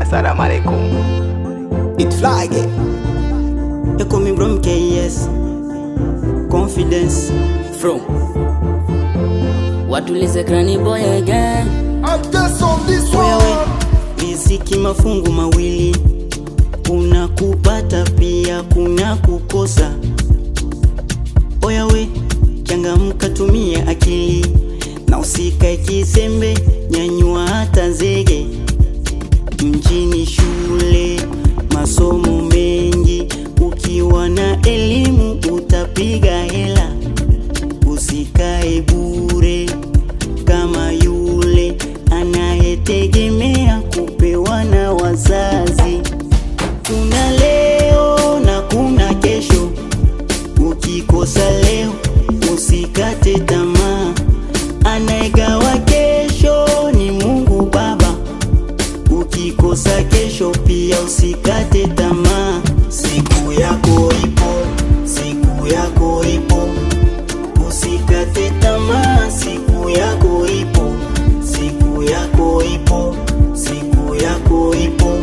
Assalamu alaikum. It fly again. You call me Brom KS. Confidence from Watulize Krani boy again. I'm just on this one. Riziki mafungu mawili, kuna kupata pia kuna kukosa. Oya we, changamka tumia akili, na usikae kizembe, nyanyua hata zege. Mjini shule, masomo mengi, ukiwa na elimu utapiga hela. Usikae bure kama yule anayetegemea kupewa na wazazi. Kuna leo na kuna kesho, ukikosa leo usikate tamaa. Anayegawa kesho ni Mungu Baba. Ukikosa kesho pia usikate tamaa. Siku yako ipo, siku yako ipo. Usikate tamaa, siku yako ipo, siku yako ipo, siku yako ipo.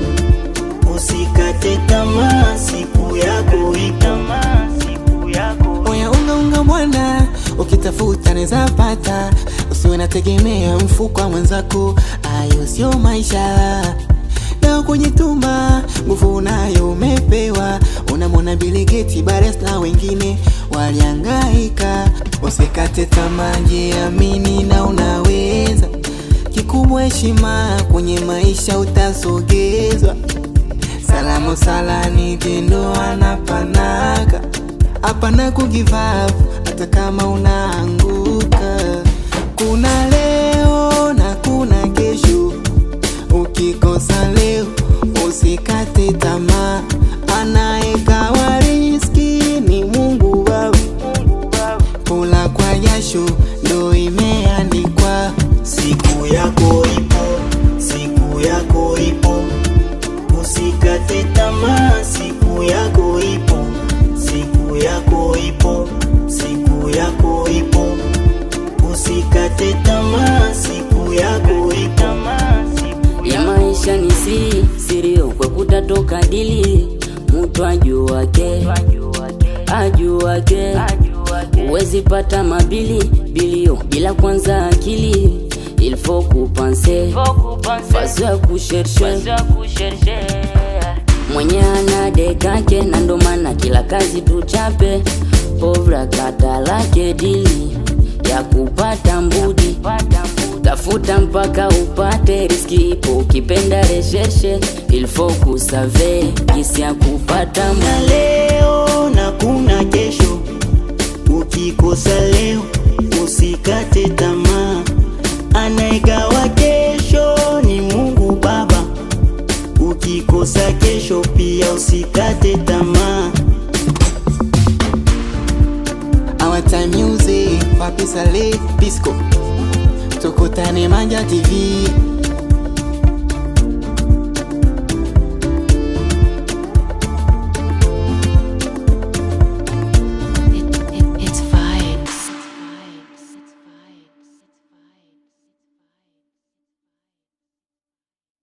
Usikate tamaa, siku yako ipo, siku yako. Oya unga mwana, ukitafuta neza pata. Usiwe nategemea mfuko wa mwenzako, ayo sio maisha. Leo kujituma, nguvu unayo umepewa. Unamwona Bill Gates, Bares na wengine walihangaika. Usikate tamaa, jiamini na unaweza. Kikubwa heshima, kwenye maisha utasogezwa. Salamu salani tendo anapanaka. Hapana kugive up, hata kama unaanguka. Kuna leo na kuna kesho, ukikosa leo usikate tamaa. Anayegawa riziki ni Mungu Baba. Kula kwa jasho ndo imeandikwa. Siku yako ipo, siku yako ipo. Usikate tamaa, siku yako ipo, siku yako ipo, siku yako ipo. Usikate tamaa, siku yako ipo. Ya maisha ni sirio kwa kutatoka dili. Mtu ajuake, uwezi pata bilio bila kwanza akili. Il faut couper, fazo ya kushershe. Mwenye ana dekake na ndo maana kila kazi tuchape. Povra kata lake dili ya kupata mbudi. Tafuta mpaka upate, riski ipo ukipenda reshershe. Il faut kusave kisi ya kupata na leo na kuna kesho. Ukikosa leo usikate tamaa. Anayegawa kesho ni Mungu Baba. Ukikosa kesho pia usikate tamaa. Our time music, Papi Saleh, Disco. Tukutane Manja TV.